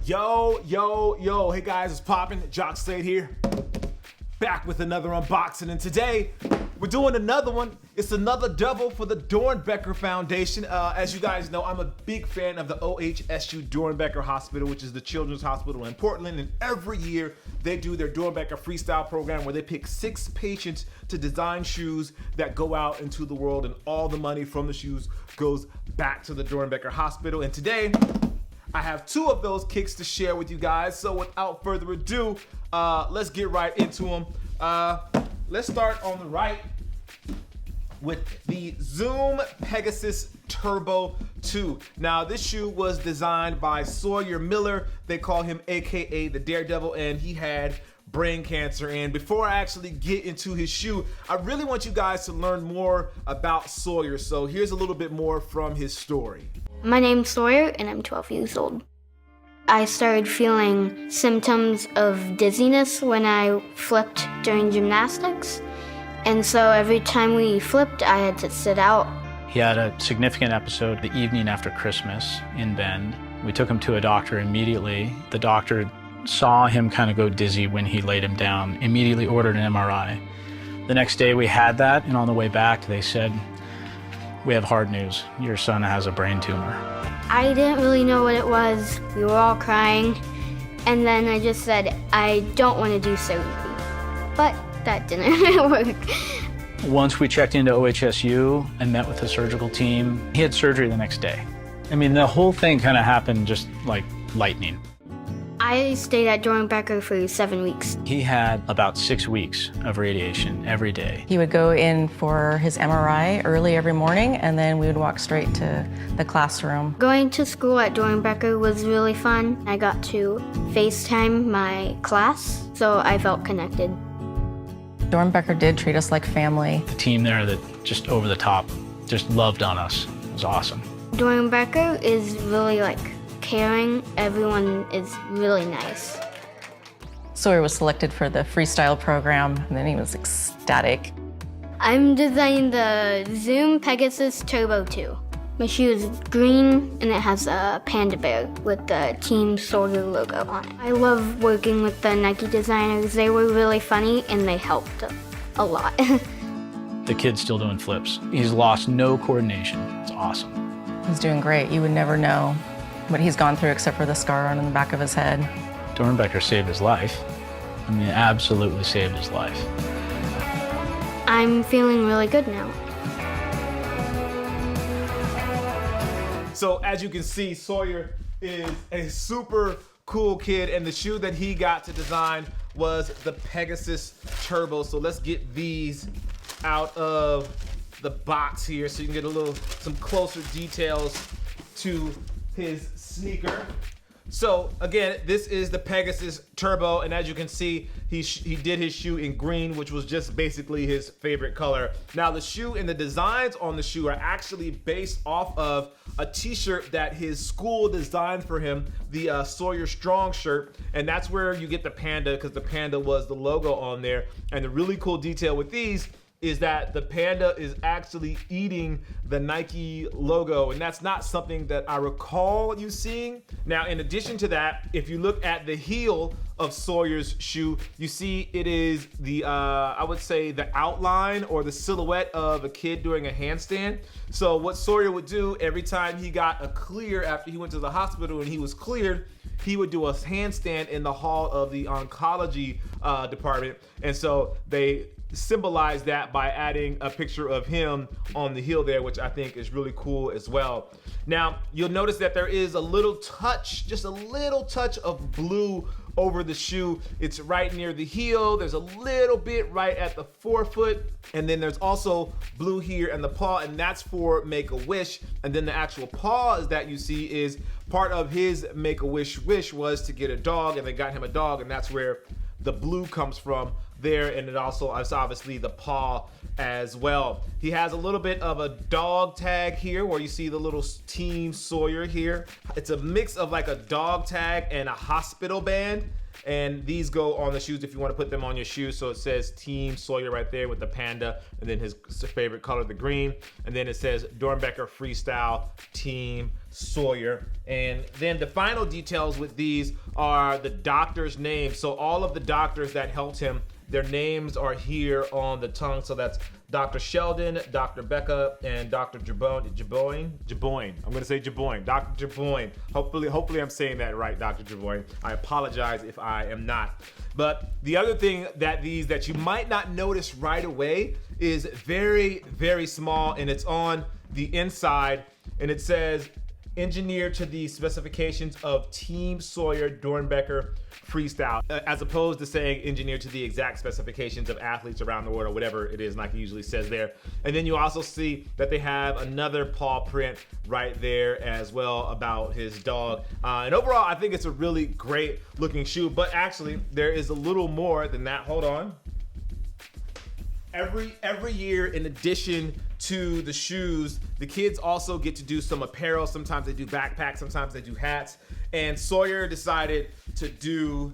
Yo, hey guys, it's poppin', Jacques Slade here. Back with another unboxing, and today we're doing another one. It's another double for the Doernbecher Foundation. As you guys know, I'm a big fan of the OHSU Doernbecher Hospital, which is the children's hospital in Portland, and every year they do their Doernbecher Freestyle program where they pick 6 patients to design shoes that go out into the world, and all the money from the shoes goes back to the Doernbecher Hospital. And today, I have 2 of those kicks to share with you guys. So without further ado, let's get right into them. Let's start on the right with the Zoom Pegasus Turbo 2. Now this shoe was designed by Sawyer Miller. They call him AKA the Daredevil, and he had brain cancer. And before I actually get into his shoe, I really want you guys to learn more about Sawyer. So here's a little bit more from his story. My name's Sawyer and I'm 12 years old. I started feeling symptoms of dizziness when I flipped during gymnastics. And so every time we flipped, I had to sit out. He had a significant episode the evening after Christmas in Bend. We took him to a doctor immediately. The doctor saw him kind of go dizzy when he laid him down, immediately ordered an MRI. The next day we had that, and on the way back they said, "We have hard news. Your son has a brain tumor." I didn't really know what it was. We were all crying. And then I just said, I don't want to do surgery. But that didn't work. Once we checked into OHSU and met with the surgical team, he had surgery the next day. I mean, the whole thing kind of happened just like lightning. I stayed at Doernbecher for 7 weeks. He had about 6 weeks of radiation every day. He would go in for his MRI early every morning, and then we would walk straight to the classroom. Going to school at Doernbecher was really fun. I got to FaceTime my class, so I felt connected. Doernbecher did treat us like family. The team there that just over the top, just loved on us. It was awesome. Doernbecher is really caring. Everyone is really nice. Sawyer was selected for the freestyle program, and then he was ecstatic. I'm designing the Zoom Pegasus Turbo 2. My shoe is green, and it has a panda bear with the Team Sawyer logo on it. I love working with the Nike designers. They were really funny, and they helped a lot. The kid's still doing flips. He's lost no coordination. It's awesome. He's doing great. You would never know what he's gone through except for the scar on the back of his head. Doernbecher saved his life. I mean, absolutely saved his life. I'm feeling really good now. So as you can see, Sawyer is a super cool kid, and the shoe that he got to design was the Pegasus Turbo. So let's get these out of the box here so you can get some closer details to his sneaker. So again, this is the Pegasus Turbo, and as you can see, he did his shoe in green, which was just basically his favorite color. Now the shoe and the designs on the shoe are actually based off of a t-shirt that his school designed for him, the Sawyer Strong shirt, and that's where you get the panda, because the panda was the logo on there. And the really cool detail with these is that the panda is actually eating the Nike logo, and that's not something that I recall you seeing. Now, in addition to that, if you look at the heel of Sawyer's shoe, you see it is the, I would say the outline or the silhouette of a kid doing a handstand. So what Sawyer would do every time he got a clear after he went to the hospital and he was cleared, he would do a handstand in the hall of the oncology department. And so they symbolize that by adding a picture of him on the heel there, which I think is really cool as well. Now, you'll notice that there is a little touch, just a little touch of blue over the shoe. It's right near the heel. There's a little bit right at the forefoot. And then there's also blue here in the paw, and that's for Make-A-Wish. And then the actual paws that you see is part of his Make-A-Wish wish was to get a dog, and they got him a dog, and that's where the blue comes from there. And it also is obviously the paw as well. He has a little bit of a dog tag here where you see the little Team Sawyer here. It's a mix of like a dog tag and a hospital band. And these go on the shoes if you want to put them on your shoes. So it says Team Sawyer right there with the panda, and then his favorite color, the green. And then it says Doernbecher Freestyle Team Sawyer. And then the final details with these are the doctor's names. So all of the doctors that helped him, their names are here on the tongue. So that's Dr. Sheldon, Dr. Becca, and Dr. Jaboyne. I'm gonna say Jaboyne. Dr. Jaboyne. Hopefully I'm saying that right, Dr. Jaboyne. I apologize if I am not. But the other thing that you might not notice right away is very, very small, and it's on the inside, and it says engineered to the specifications of Team Sawyer Doernbecher Freestyle, as opposed to saying engineered to the exact specifications of athletes around the world or whatever it is Nike usually says there. And then you also see that they have another paw print right there as well about his dog. And overall, I think it's a really great looking shoe, but actually there is a little more than that. Hold on. Every year, in addition to the shoes, the kids also get to do some apparel. Sometimes they do backpacks, sometimes they do hats. And Sawyer decided to do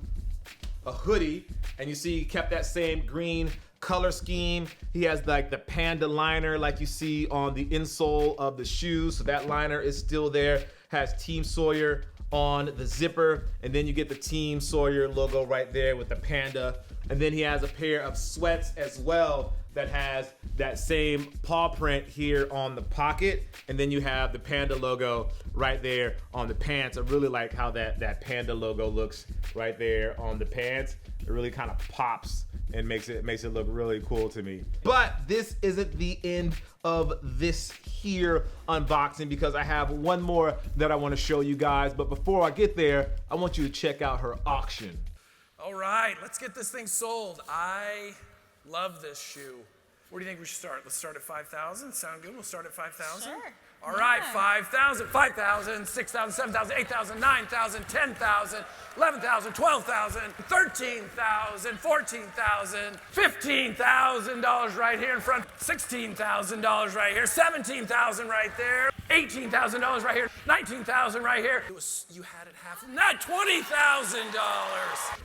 a hoodie, and you see he kept that same green color scheme. He has like the panda liner like you see on the insole of the shoes. So that liner is still there, has Team Sawyer on the zipper, and then you get the Team Sawyer logo right there with the panda. And then he has a pair of sweats as well that has that same paw print here on the pocket. And then you have the panda logo right there on the pants. I really like how that panda logo looks right there on the pants. It really kind of pops and makes it look really cool to me. But this isn't the end of this here unboxing, because I have one more that I want to show you guys. But before I get there, I want you to check out her auction. All right, let's get this thing sold. I love this shoe. Where do you think we should start? Let's start at 5,000. Sound good? We'll start at 5,000. Sure. All right, 5,000, 5,000, 6,000, 7,000, 8,000, 9,000, 10,000, 11,000, 12,000, 13,000, 14,000, $15,000 right here in front, $16,000 right here, $17,000 right there, $18,000 right here, $19,000 right here. You had it half, not $20,000,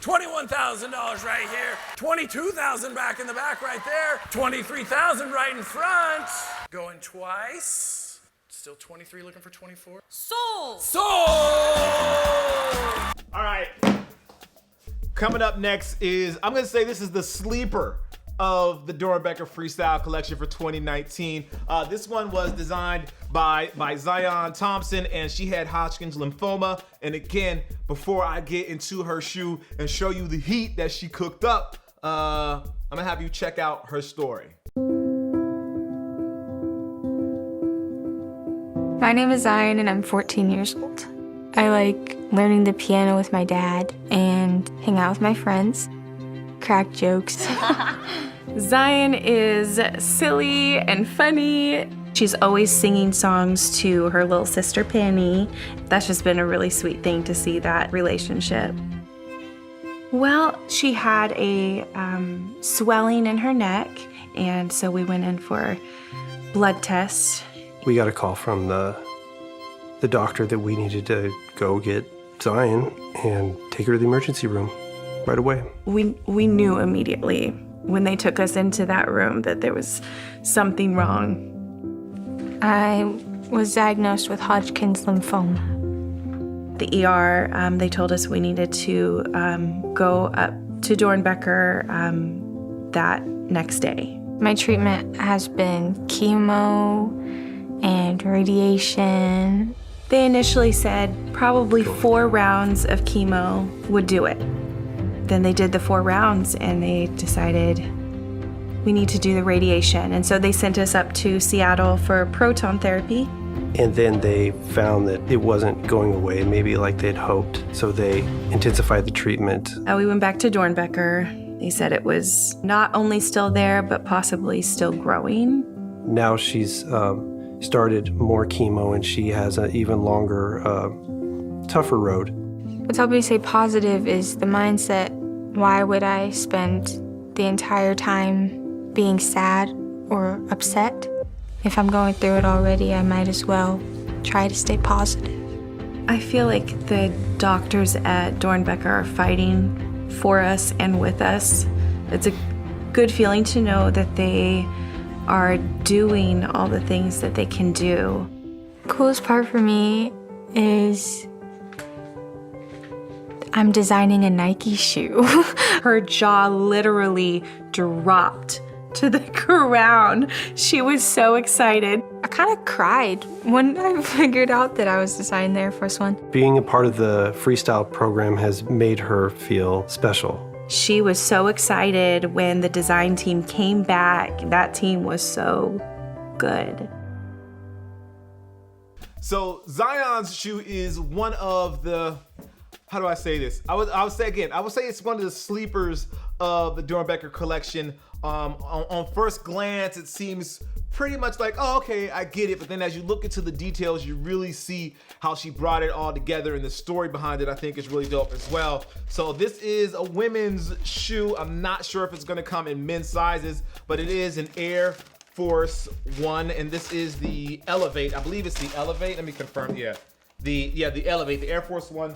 $21,000 right here, $22,000 back in the back right there, $23,000 right in front, going twice. Still 23, looking for 24. Sold! Sold! All right. Coming up next is, I'm gonna say this is the sleeper of the Doernbecher Freestyle Collection for 2019. This one was designed by Zion Thompson, and she had Hodgkin's lymphoma. And again, before I get into her shoe and show you the heat that she cooked up, I'm gonna have you check out her story. My name is Zion and I'm 14 years old. I like learning the piano with my dad and hang out with my friends, crack jokes. Zion is silly and funny. She's always singing songs to her little sister Penny. That's just been a really sweet thing to see that relationship. Well, she had a swelling in her neck, and so we went in for blood tests. We got a call from the doctor that we needed to go get Zion and take her to the emergency room right away. We knew immediately when they took us into that room that there was something wrong. I was diagnosed with Hodgkin's lymphoma. The ER, they told us we needed to go up to Doernbecher that next day. My treatment has been chemo and radiation. They initially said probably 4 rounds of chemo would do it. Then they did the 4 rounds and they decided we need to do the radiation. And so they sent us up to Seattle for proton therapy. And then they found that it wasn't going away, maybe like they'd hoped. So they intensified the treatment. We went back to Doernbecher. They said it was not only still there, but possibly still growing. Now she's started more chemo and she has an even longer, tougher road. What's helped me stay positive is the mindset. Why would I spend the entire time being sad or upset? If I'm going through it already, I might as well try to stay positive. I feel like the doctors at Doernbecher are fighting for us and with us. It's a good feeling to know that they are doing all the things that they can do. Coolest part for me is I'm designing a Nike shoe. Her jaw literally dropped to the ground. She was so excited. I kind of cried when I figured out that I was designing the Air Force One. Being a part of the freestyle program has made her feel special. She was so excited when the design team came back. That team was so good. So Zion's shoe is one of the, how do I say this? I would say it's one of the sleepers of the Doernbecher collection. On first glance, it seems pretty much like, oh, okay, I get it. But then as you look into the details, you really see how she brought it all together, and the story behind it, I think, is really dope as well. So this is a women's shoe. I'm not sure if it's gonna come in men's sizes, but it is an Air Force One, and this is the Elevate. I believe it's the Elevate. Let me confirm. Yeah, the Elevate, the Air Force One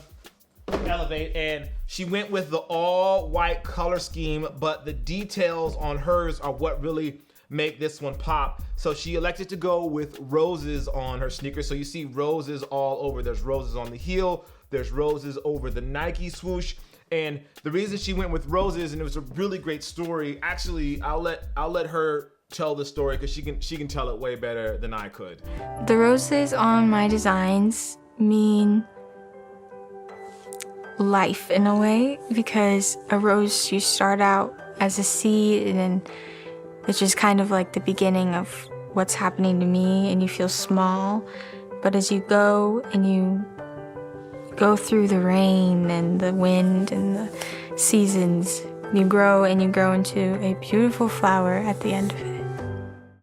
Elevate, and she went with the all white color scheme, but the details on hers are what really make this one pop. So she elected to go with roses on her sneakers. So you see roses all over. There's roses on the heel, there's roses over the Nike swoosh. And the reason she went with roses, and it was a really great story. Actually, I'll let her tell the story because she can tell it way better than I could. The roses on my designs mean life in a way, because a rose, you start out as a seed and then it's just kind of like the beginning of what's happening to me, and you feel small. But as you go and you go through the rain and the wind and the seasons, you grow and you grow into a beautiful flower at the end of it.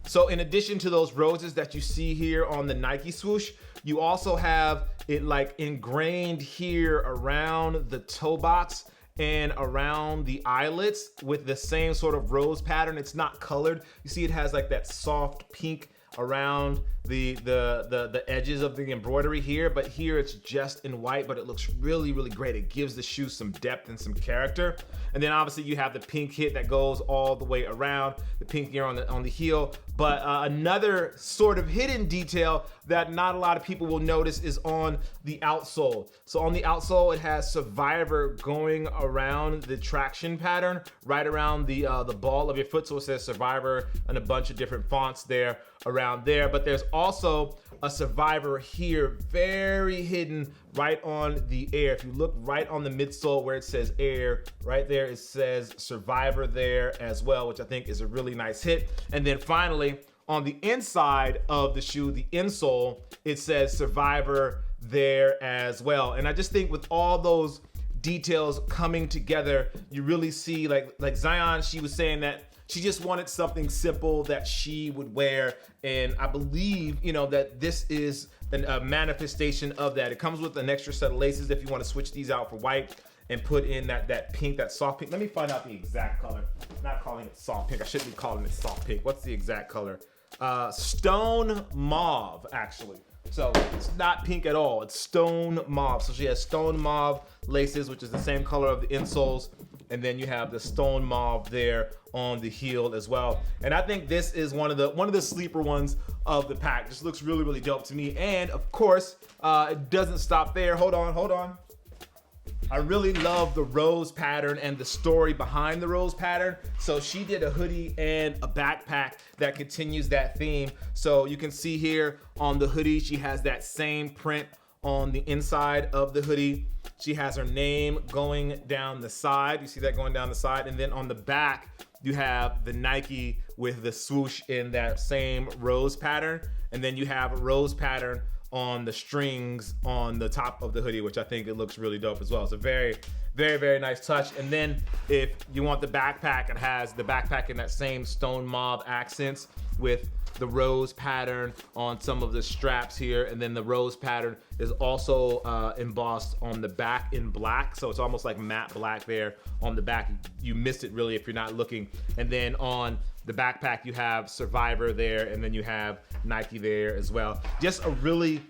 So in addition to those roses that you see here on the Nike swoosh, you also have it like ingrained here around the toe box and around the eyelets with the same sort of rose pattern. It's not colored. You see it has like that soft pink around the edges of the embroidery here, but here it's just in white, but it looks really, really great. It gives the shoe some depth and some character. And then obviously you have the pink hit that goes all the way around, the pink here on the heel. But another sort of hidden detail that not a lot of people will notice is on the outsole. So on the outsole, it has Survivor going around the traction pattern, right around the ball of your foot. So it says Survivor and a bunch of different fonts there around there. But there's also a Survivor here, very hidden right on the Air. If you look right on the midsole where it says Air, right there it says Survivor there as well, which I think is a really nice hit. And then finally, on the inside of the shoe, the insole, it says Survivor there as well. And I just think with all those details coming together, you really see like Zion, she was saying that she just wanted something simple that she would wear. And I believe, that this is a manifestation of that. It comes with an extra set of laces if you want to switch these out for white and put in that pink, that soft pink. Let me find out the exact color. I'm not calling it soft pink. I shouldn't be calling it soft pink. What's the exact color? Stone mauve, actually. So it's not pink at all. It's stone mauve. So she has stone mauve laces, which is the same color of the insoles. And then you have the stone mauve there on the heel as well. And I think this is one of the sleeper ones of the pack. Just looks really, really dope to me. And of course, it doesn't stop there. Hold on. I really love the rose pattern and the story behind the rose pattern. So she did a hoodie and a backpack that continues that theme. So you can see here on the hoodie, she has that same print on the inside of the hoodie. She has her name going down the side. You see that going down the side. And then on the back, you have the Nike with the swoosh in that same rose pattern. And then you have a rose pattern on the strings on the top of the hoodie, which I think it looks really dope as well. It's a very, very, very nice touch. And then if you want the backpack, it has the backpack in that same stone mauve accents with the rose pattern on some of the straps here. And then the rose pattern is also embossed on the back in black. So it's almost like matte black there on the back. You missed it really if you're not looking. And then on the backpack, you have Survivor there, and then you have Nike there as well. Just a really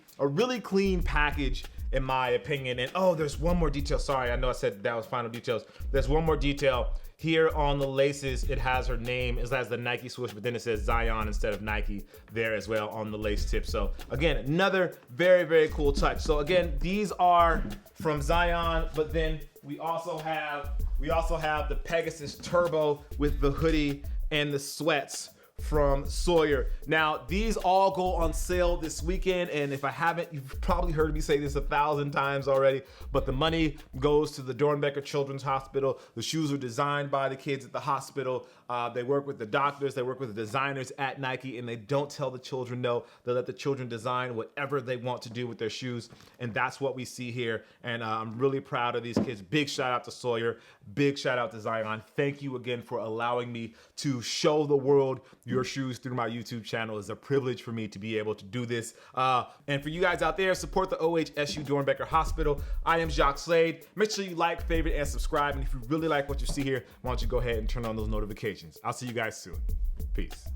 clean package. in my opinion. And oh, there's one more detail. Sorry, I know I said that was final details. There's one more detail. Here on the laces, it has her name. It has the Nike swoosh, but then it says Zion instead of Nike there as well on the lace tip. So again, another very, very cool touch. So again, these are from Zion, but then we also have the Pegasus Turbo with the hoodie and the sweats from Sawyer. Now, these all go on sale this weekend, and if I haven't, you've probably heard me say this 1,000 times already, but the money goes to the Doernbecher Children's Hospital. The shoes are designed by the kids at the hospital. They work with the doctors, they work with the designers at Nike, and they don't tell the children no. They let the children design whatever they want to do with their shoes, and that's what we see here, and I'm really proud of these kids. Big shout out to Sawyer, big shout out to Zion. Thank you again for allowing me to show the world your shoes through my YouTube channel. It's a privilege for me to be able to do this. And for you guys out there, support the OHSU Doernbecher Hospital. I am Jacques Slade. Make sure you like, favorite, and subscribe. And if you really like what you see here, why don't you go ahead and turn on those notifications. I'll see you guys soon. Peace.